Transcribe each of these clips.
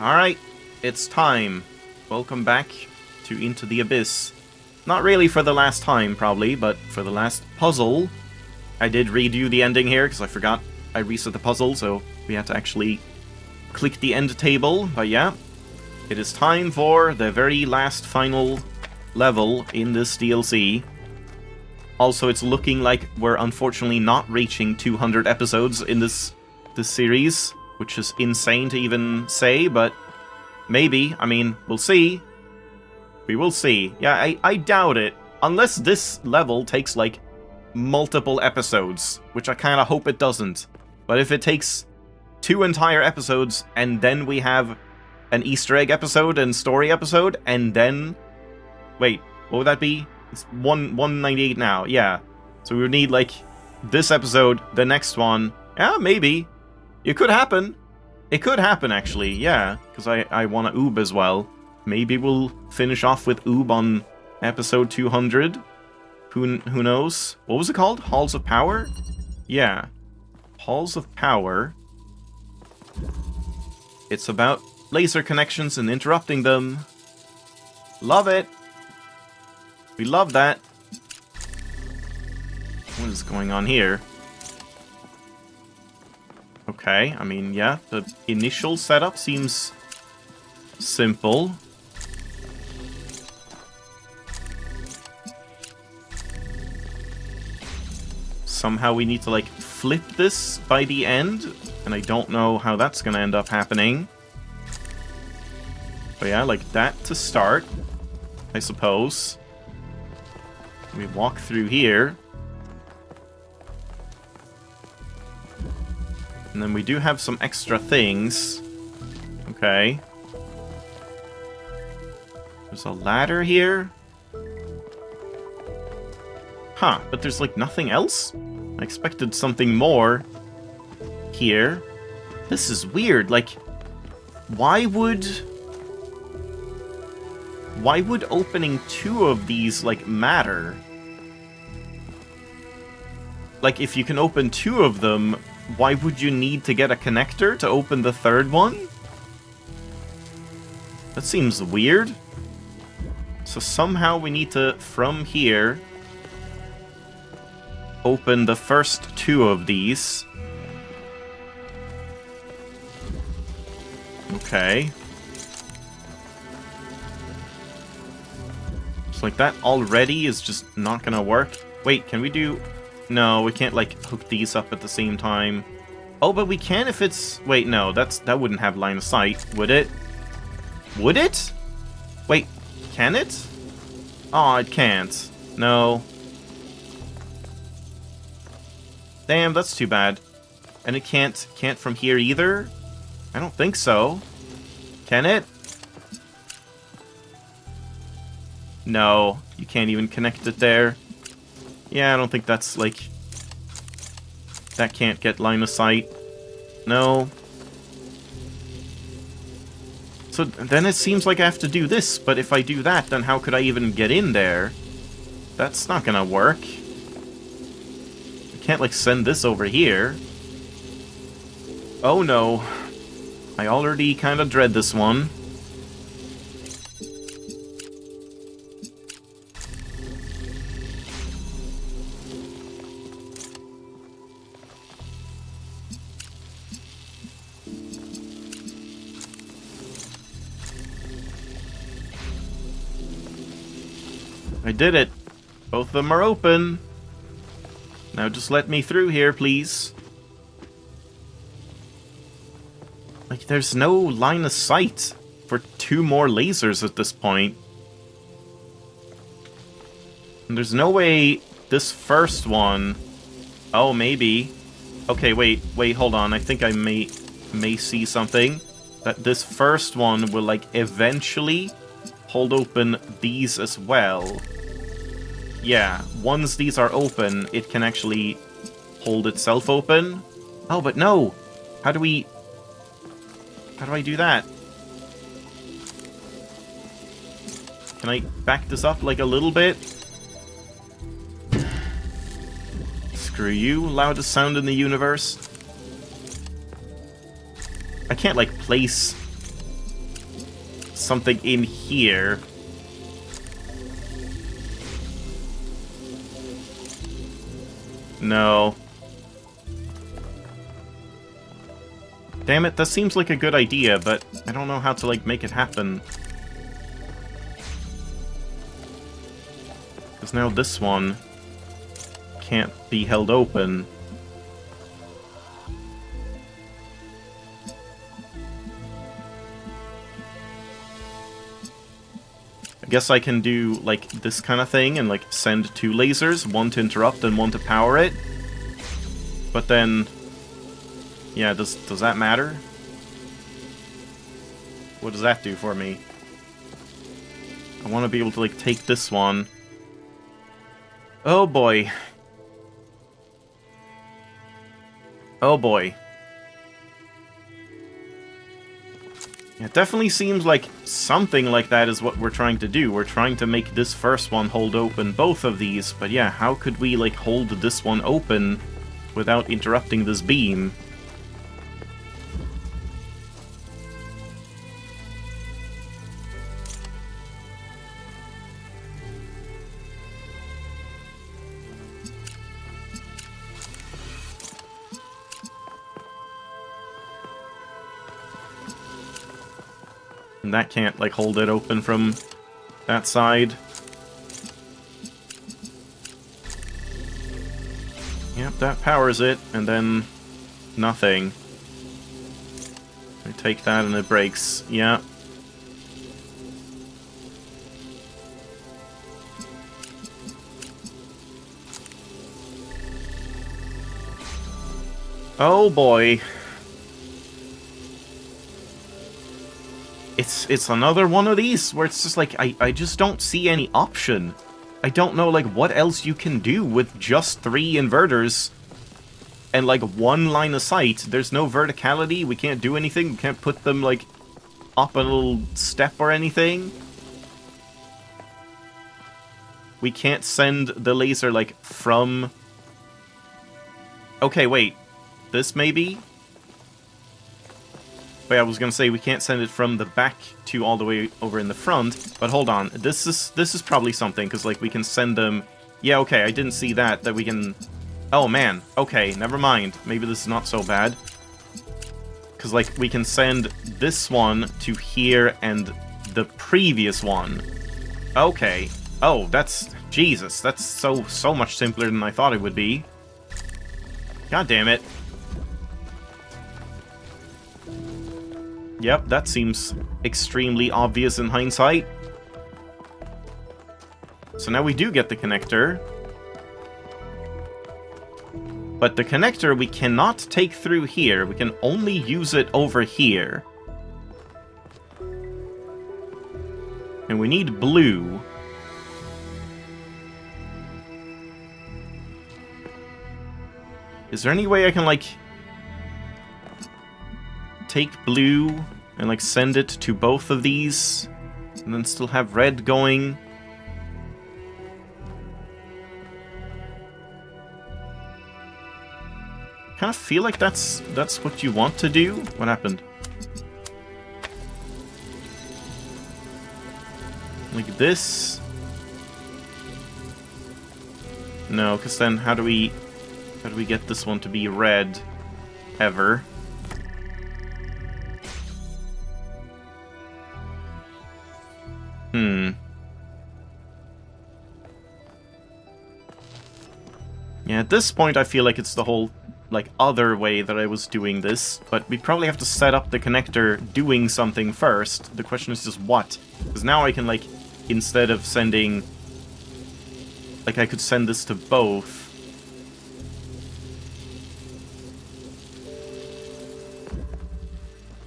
Alright, it's time. Welcome back to Into the Abyss. Not really for the last time, probably, but for the last puzzle. I did redo the ending here, because I forgot I reset the puzzle, so we had to actually click the end table. But yeah, it is time for the very last final level in this DLC. Also, it's looking like we're unfortunately not reaching 200 episodes in this series, which is insane to even say, but maybe. I mean, we'll see. We will see. Yeah, I doubt it. Unless this level takes, like, multiple episodes, which I kind of hope it doesn't. But if it takes 2 entire episodes, and then we have an Easter egg episode and story episode, and then... Wait, what would that be? It's 198 now, yeah. So we would need, like, this episode, the next one. Yeah, maybe. It could happen. It could happen, actually, yeah. Because I want to oob as well. Maybe we'll finish off with oob on episode 200. Who knows? What was it called? Halls of Power? Yeah. Halls of Power. It's about laser connections and interrupting them. Love it. We love that. What is going on here? Okay, I mean, yeah, the initial setup seems simple. Somehow we need to, like, flip this by the end, and I don't know how that's gonna end up happening. But yeah, like that to start, I suppose. We walk through here. And then we do have some extra things. Okay. There's a ladder here. Huh, but there's like nothing else? I expected something more here. This is weird, like, why would opening 2 of these, like, matter? Like, if you can open 2 of them, why would you need to get a connector to open the 3rd one? That seems weird. So somehow we need to, from here, open the first 2 of these. Okay. So like that already is just not gonna work. Wait, can we do... No, we can't, like, hook these up at the same time. Oh, but we can if it's... Wait, no, that wouldn't have line of sight, would it? Would it? Wait, can it? Oh, it can't. No. Damn, that's too bad. And it can't from here either? I don't think so. Can it? No, you can't even connect it there. Yeah, I don't think that's, like... That can't get line of sight. No. So then it seems like I have to do this, but if I do that, then how could I even get in there? That's not gonna work. I can't, like, send this over here. Oh no. I already kind of dread this one. I did it. Both of them are open. Now just let me through here, please. Like, there's no line of sight for 2 more lasers at this point. And there's no way this first one... Oh, maybe. Okay, wait, hold on. I think I may see something. That this first one will, like, eventually hold open these as well. Yeah, once these are open, it can actually hold itself open. Oh, but no! How do I do that? Can I back this up, like, a little bit? Screw you, loudest sound in the universe. I can't, like, place something in here. No. Damn it, that seems like a good idea, but I don't know how to, like, make it happen. Because now this one can't be held open. I guess I can do, like, this kind of thing and, like, send 2 lasers, one to interrupt and one to power it. But then... yeah, does that matter? What does that do for me? I want to be able to, like, take this one. Oh boy. Oh boy. It definitely seems like something like that is what we're trying to do. We're trying to make this first one hold open both of these, but yeah, how could we, like, hold this one open without interrupting this beam? And that can't, like, hold it open from that side. Yep, that powers it, and then nothing. I take that and it breaks. Yeah. Oh boy. It's another one of these where it's just like, I just don't see any option. I don't know, like, what else you can do with just 3 inverters and, like, 1 line of sight. There's no verticality, we can't do anything, we can't put them, like, up a little step or anything. We can't send the laser, like, from... okay, wait. This maybe? Wait, I was gonna say we can't send it from the back to all the way over in the front, but hold on. This is probably something, because, like, we can send them... yeah, okay, I didn't see that we can... oh, man. Okay, never mind. Maybe this is not so bad. Because, like, we can send this one to here and the previous one. Okay. Oh, that's... Jesus, that's so much simpler than I thought it would be. God damn it. Yep, that seems extremely obvious in hindsight. So now we do get the connector. But the connector we cannot take through here. We can only use it over here. And we need blue. Is there any way I can, like... take blue and, like, send it to both of these and then still have red going? Kind of feel like that's what you want to do. What happened? Like this? No, because then how do we get this one to be red ever? Yeah, at this point I feel like it's the whole, like, other way that I was doing this, but we probably have to set up the connector doing something first. The question is just what? Because now I can, like, instead of sending... like, I could send this to both.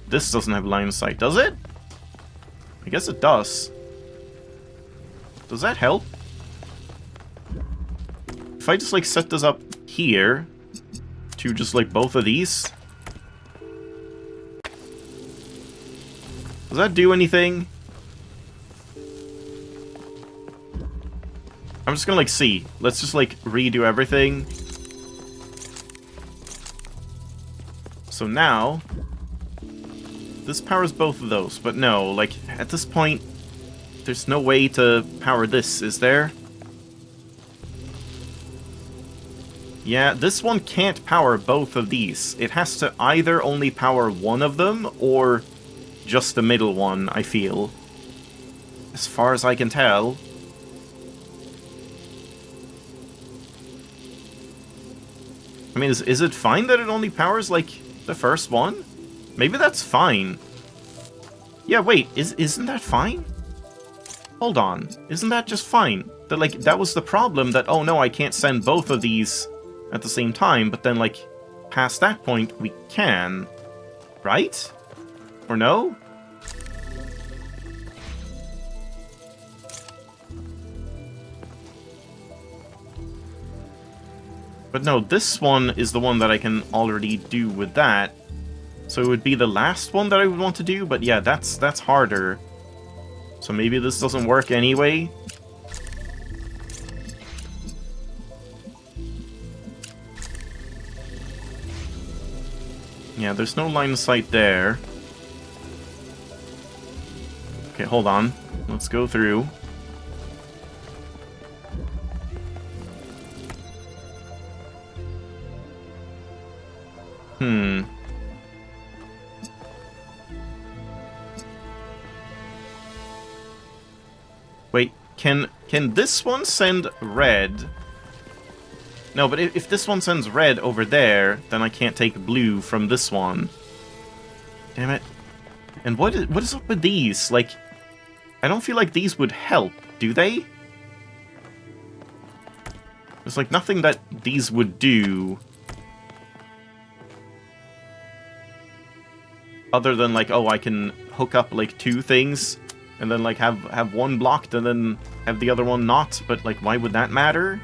This doesn't have line of sight, does it? I guess it does. Does that help? If I just, like, set this up here to just, like, both of these, does that do anything? I'm just gonna, like, see. Let's just, like, redo everything. So now, This powers both of those, but no, like, at this point, there's no way to power this, is there? Yeah, this one can't power both of these. It has to either only power one of them, or just the middle one, I feel. As far as I can tell. I mean, is it fine that it only powers, like, the first one? Maybe that's fine. Yeah, wait, isn't that fine? Hold on, isn't that just fine? That, like, that was the problem, that, oh no, I can't send both of these at the same time, but then, like, past that point, we can. Right? Or no? But no, this one is the one that I can already do with that. So it would be the last one that I would want to do, but yeah, that's harder. So maybe this doesn't work anyway. Yeah, there's no line of sight there. Okay, hold on. Let's go through. Wait, can this one send red? No, but if this one sends red over there, then I can't take blue from this one. Damn it. And what is up with these? Like, I don't feel like these would help, do they? There's like nothing that these would do. Other than like, oh, I can hook up like two things and then like have one blocked and then have the other one not, but like why would that matter?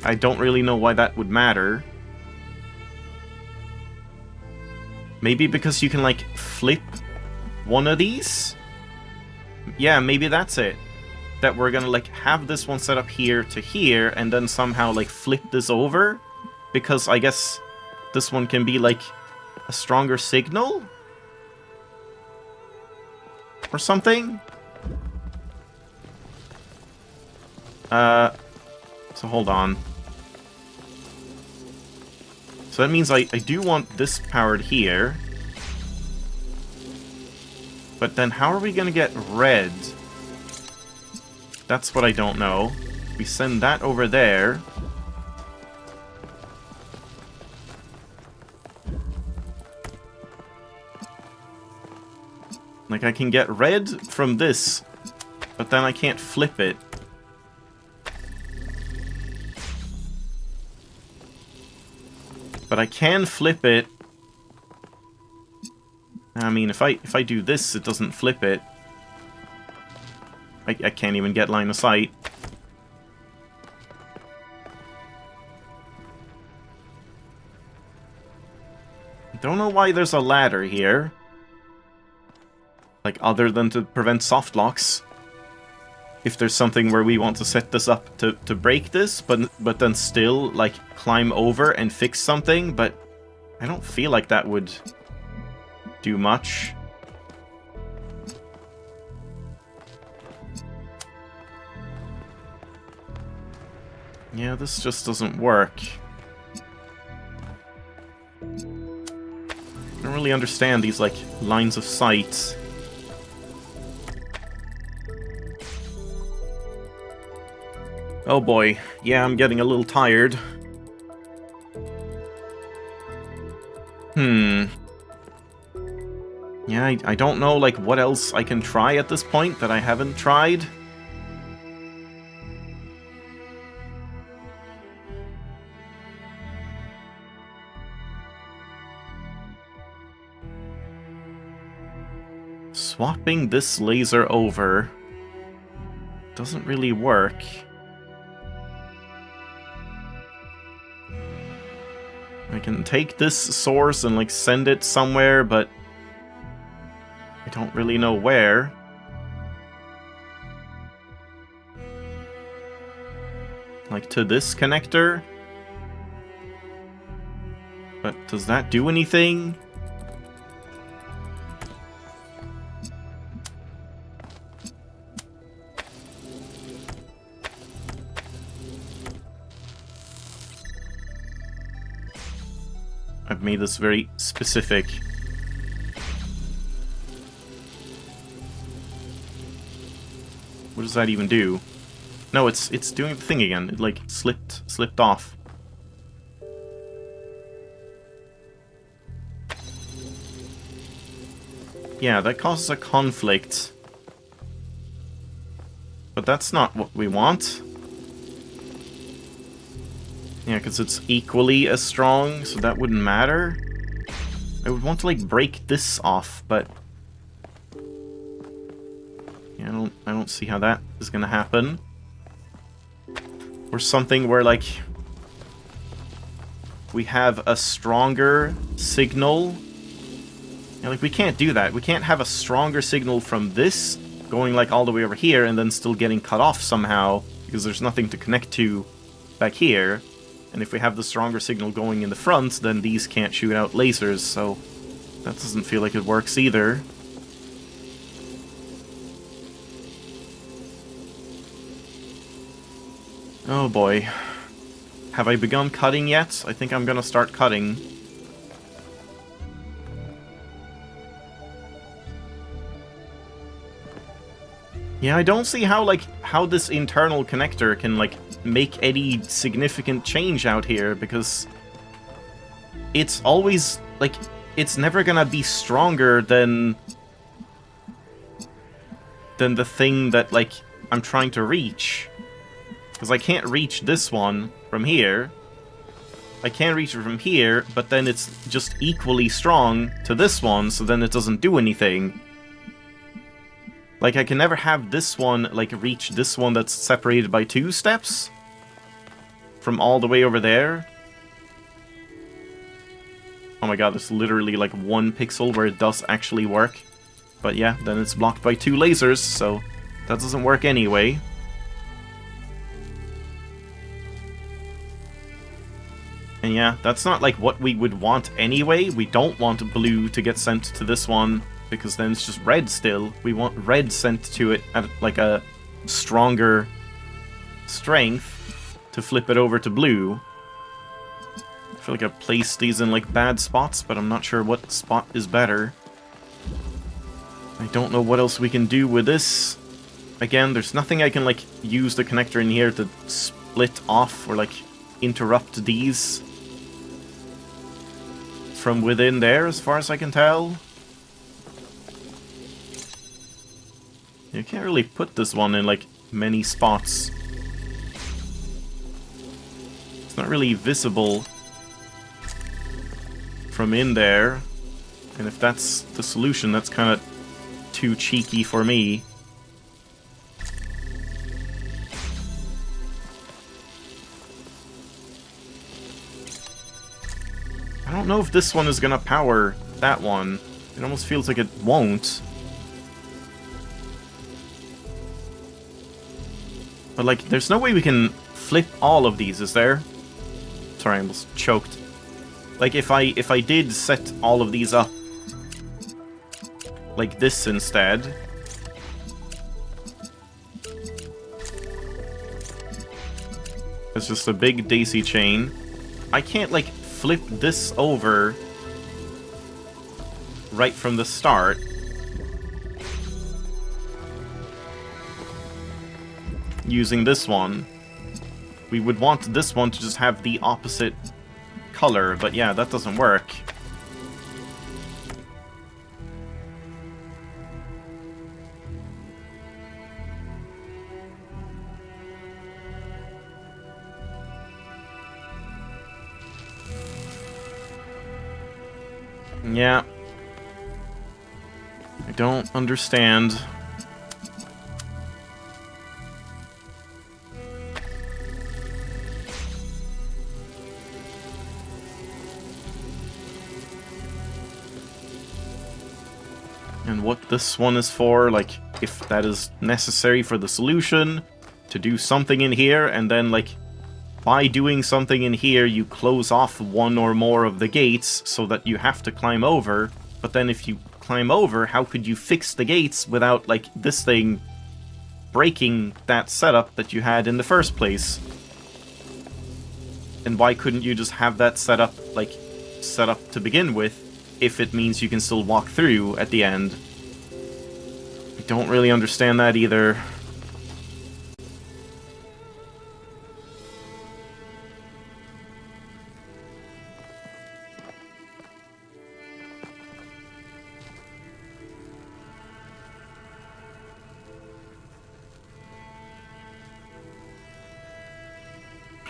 I don't really know why that would matter. Maybe because you can like flip one of these? Yeah, maybe that's it. That we're gonna like have this one set up here to here and then somehow like flip this over? Because I guess this one can be like a stronger signal? Or something? So hold on. So that means I do want this powered here. But then how are we gonna get red? That's what I don't know. We send that over there. Like, I can get red from this, but then I can't flip it. But I can flip it. I mean, if I do this, it doesn't flip it. I can't even get line of sight. Don't know why there's a ladder here. Like, other than to prevent soft locks. If there's something where we want to set this up to break this, but then still, like, climb over and fix something, but I don't feel like that would do much. Yeah, this just doesn't work. I don't really understand these, like, lines of sight. Oh boy, yeah, I'm getting a little tired. Yeah, I don't know, like, what else I can try at this point that I haven't tried. Swapping this laser over doesn't really work. I can take this source and, like, send it somewhere, but I don't really know where. Like, to this connector? But does that do anything? I've made this very specific. What does that even do? No, it's doing the thing again. It like slipped off. Yeah, that causes a conflict. But that's not what we want. Yeah, because it's equally as strong, so that wouldn't matter. I would want to, like, break this off, but... yeah, I don't see how that is gonna happen. Or something where, like... we have a stronger signal. Yeah, like, we can't do that. We can't have a stronger signal from this going, like, all the way over here and then still getting cut off somehow, because there's nothing to connect to back here. And if we have the stronger signal going in the front, then these can't shoot out lasers, so that doesn't feel like it works either. Oh boy. Have I begun cutting yet? I think I'm gonna start cutting. Yeah, I don't see how, like, how this internal connector can, like, make any significant change out here, because it's always, like, it's never gonna be stronger than the thing that, like, I'm trying to reach. Because I can't reach this one from here. I can't reach it from here, but then it's just equally strong to this one, so then it doesn't do anything. Like, I can never have this one, like, reach this one that's separated by 2 steps from all the way over there. Oh my god, there's literally, like, 1 pixel where it does actually work. But yeah, then it's blocked by 2 lasers, so that doesn't work anyway. And yeah, that's not, like, what we would want anyway. We don't want blue to get sent to this one, because then it's just red still. We want red sent to it at, like, a stronger strength to flip it over to blue. I feel like I've placed these in, like, bad spots, but I'm not sure what spot is better. I don't know what else we can do with this. Again, there's nothing I can, like, use the connector in here to split off or, like, interrupt these from within there, as far as I can tell. You can't really put this one in, like, many spots. It's not really visible from in there. And if that's the solution, that's kind of too cheeky for me. I don't know if this one is gonna power that one. It almost feels like it won't. But, like, there's no way we can flip all of these, is there? Sorry, I almost choked. Like, if I did set all of these up like this instead... it's just a big daisy chain. I can't, like, flip this over right from the start. Using this one. We would want this one to just have the opposite color, but yeah, that doesn't work. Yeah. I don't understand. And what this one is for, like, if that is necessary for the solution, to do something in here, and then, like, by doing something in here, you close off one or more of the gates so that you have to climb over. But then if you climb over, how could you fix the gates without, like, this thing breaking that setup that you had in the first place? And why couldn't you just have that set up to begin with, if it means you can still walk through at the end? I don't really understand that either.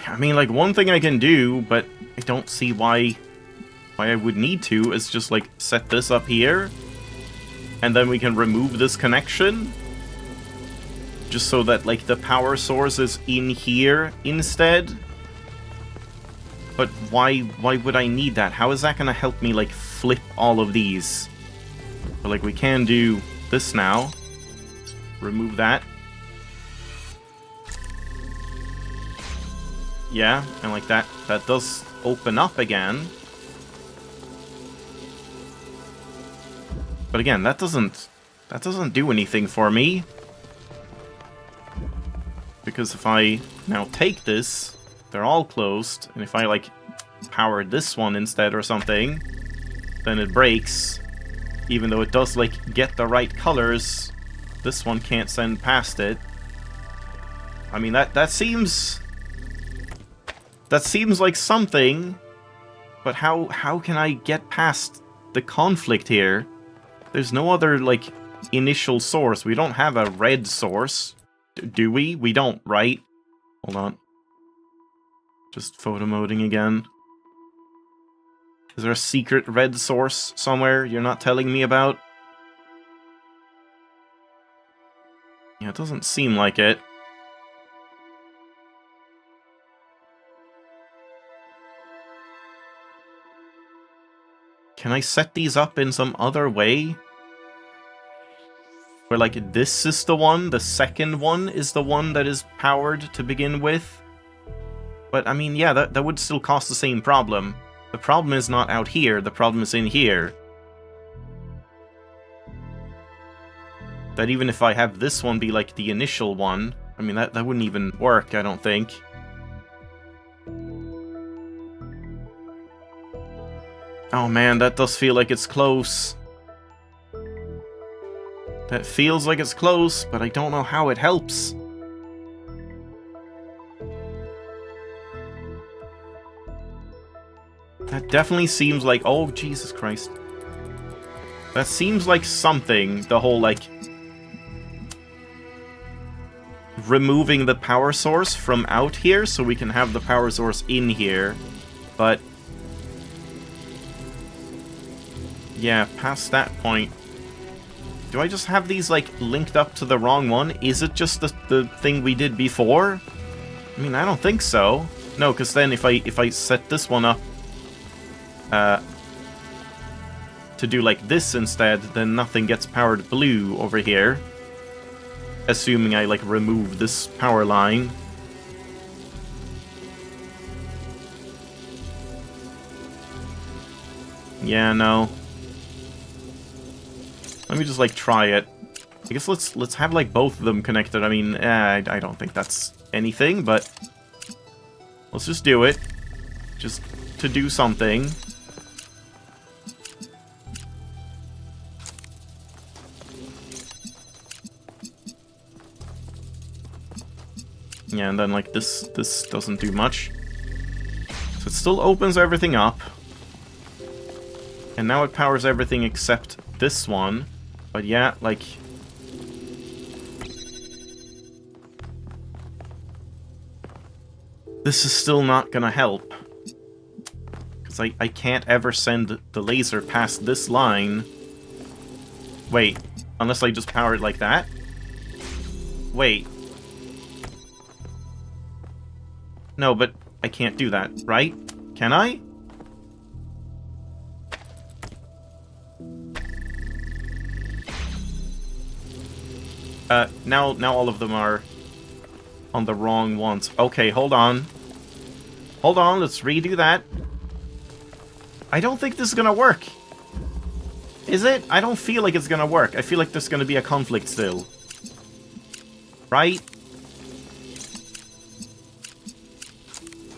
I mean, like, one thing I can do, but I don't see why I would need to, is just, like, set this up here, and then we can remove this connection, just so that, like, the power source is in here instead. But why would I need that? How is that gonna help me, like, flip all of these? But, like, we can do this now. Remove that. Yeah, and like that does open up again. But again, that doesn't do anything for me. Because if I now take this, they're all closed, and if I, like, power this one instead or something, then it breaks. Even though it does, like, get the right colors, this one can't send past it. I mean, that seems like something, but how can I get past the conflict here? There's no other, like, initial source. We don't have a red source. Do we? We don't, right? Hold on. Just photo moding again. Is there a secret red source somewhere you're not telling me about? Yeah, it doesn't seem like it. Can I set these up in some other way? Where, like, this is the one, the second one is the one that is powered to begin with? But, I mean, yeah, that would still cause the same problem. The problem is not out here, the problem is in here. That even if I have this one be, like, the initial one, I mean, that wouldn't even work, I don't think. Oh man, that does feel like it's close. That feels like it's close, but I don't know how it helps. That definitely seems like... Oh, Jesus Christ. That seems like something, the whole, like... removing the power source from out here so we can have the power source in here. But... yeah, past that point. Do I just have these, like, linked up to the wrong one? Is it just the thing we did before? I mean, I don't think so. No, because then if I set this one up to do like this instead, then nothing gets powered blue over here. Assuming I, like, remove this power line. Yeah, no. Let me just, like, try it. I guess let's have, like, both of them connected. I mean, I don't think that's anything, but let's just do it. Just to do something. Yeah, and then, like, this doesn't do much. So it still opens everything up. And now it powers everything except this one. But yeah, like... this is still not gonna help. Because I can't ever send the laser past this line. Wait, unless I just power it like that? Wait. No, but I can't do that, right? Can I? Now all of them are on the wrong ones. Okay, hold on. Hold on, let's redo that. I don't think this is gonna work. Is it? I don't feel like it's gonna work. I feel like there's gonna be a conflict still. Right?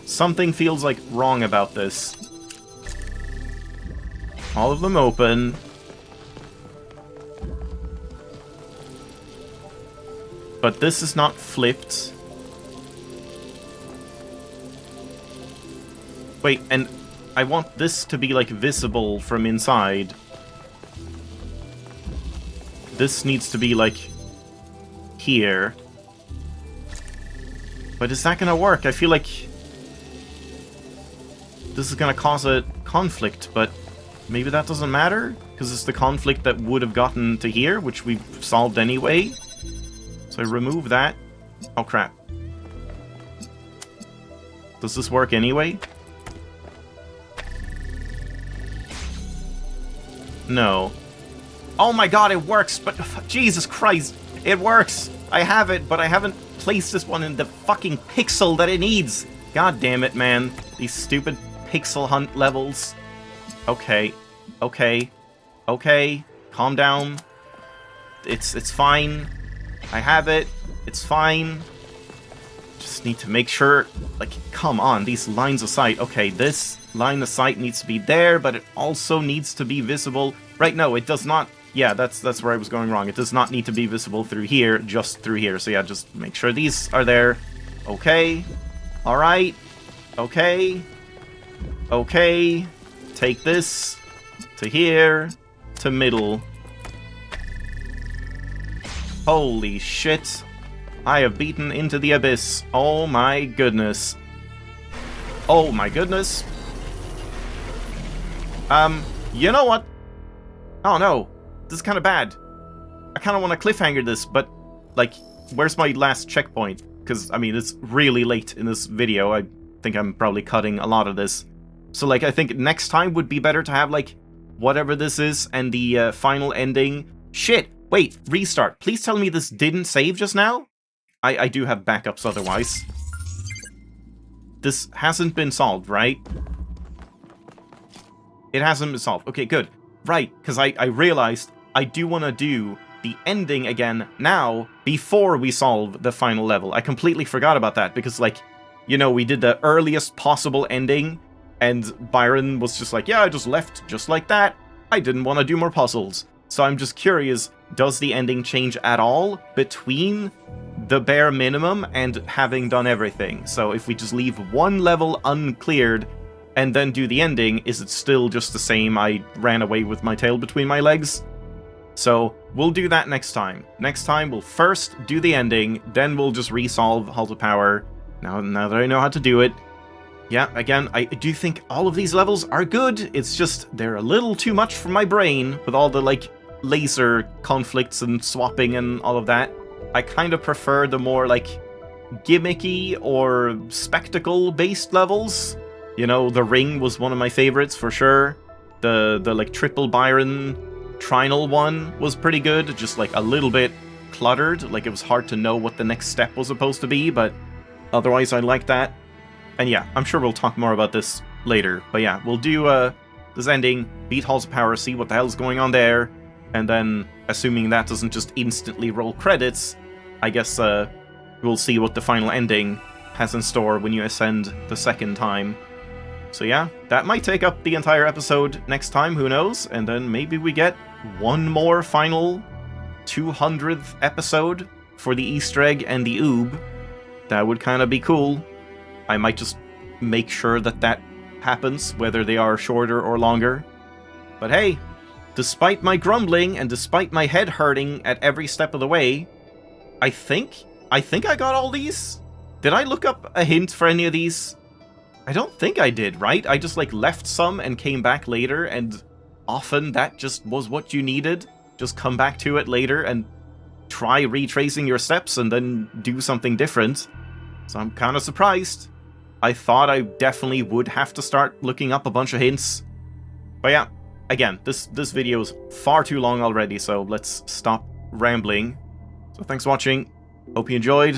Something feels like wrong about this. All of them open. But this is not flipped. Wait, and I want this to be, like, visible from inside. This needs to be, like, here. But is that gonna work? I feel like this is gonna cause a conflict, but maybe that doesn't matter? Because it's the conflict that would have gotten to here, which we've solved anyway. So I remove that. Oh, crap. Does this work anyway? No. Oh my god, it works, but Jesus Christ, it works! I have it, but I haven't placed this one in the fucking pixel that it needs! God damn it, man. These stupid pixel hunt levels. Okay. Okay. Okay. Calm down. It's fine. I have it. It's fine. Just need to make sure... Like, come on, these lines of sight. Okay, this line of sight needs to be there, but it also needs to be visible. Right, no, it does not... Yeah, that's where I was going wrong. It does not need to be visible through here, just through here. So yeah, just make sure these are there. Okay. Alright. Okay. Okay. Take this to here to middle. Holy shit. I have beaten into the abyss. Oh my goodness. Oh my goodness. You know what? Oh no. This is kind of bad. I kind of want to cliffhanger this, but, like, where's my last checkpoint? Because, I mean, it's really late in this video. I think I'm probably cutting a lot of this. So, like, I think next time would be better to have, like, whatever this is and the final ending. Shit! Wait, restart. Please tell me this didn't save just now? I do have backups otherwise. This hasn't been solved, right? It hasn't been solved. Okay, good. Right, because I realized I do want to do the ending again now before we solve the final level. I completely forgot about that because, like, you know, we did the earliest possible ending and Byron was just like, yeah, I just left just like that. I didn't want to do more puzzles. So I'm just curious, does the ending change at all between the bare minimum and having done everything? So if we just leave one level uncleared and then do the ending, is it still just the same? I ran away with my tail between my legs. So we'll do that next time. Next time we'll first do the ending, then we'll just resolve Halt of Power. Now that I know how to do it. Yeah, again, I do think all of these levels are good. It's just they're a little too much for my brain with all the, like, laser conflicts and swapping and all of that. I kind of prefer the more, like, gimmicky or spectacle-based levels. You know, the ring was one of my favorites for sure. The like triple Byron trinal one was pretty good, just like a little bit cluttered, like it was hard to know what the next step was supposed to be, but otherwise I like that. And yeah, I'm sure we'll talk more about this later, but yeah, we'll do this ending, beat Halls of Power, see what the hell's going on there, and then, assuming that doesn't just instantly roll credits, I guess we'll see what the final ending has in store when you ascend the second time. So yeah, that might take up the entire episode next time, who knows? And then maybe we get one more final 200th episode for the Easter egg and the oob. That would kind of be cool. I might just make sure that that happens, whether they are shorter or longer. But hey, despite my grumbling and despite my head hurting at every step of the way, I think I got all these? Did I look up a hint for any of these? I don't think I did, right? I just, like, left some and came back later, and often that just was what you needed. Just come back to it later and try retracing your steps and then do something different. So I'm kind of surprised. I thought I definitely would have to start looking up a bunch of hints. But yeah, again, this video is far too long already, so let's stop rambling. So thanks for watching. Hope you enjoyed.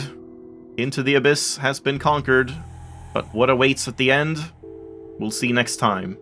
Into the Abyss has been conquered. But what awaits at the end, we'll see next time.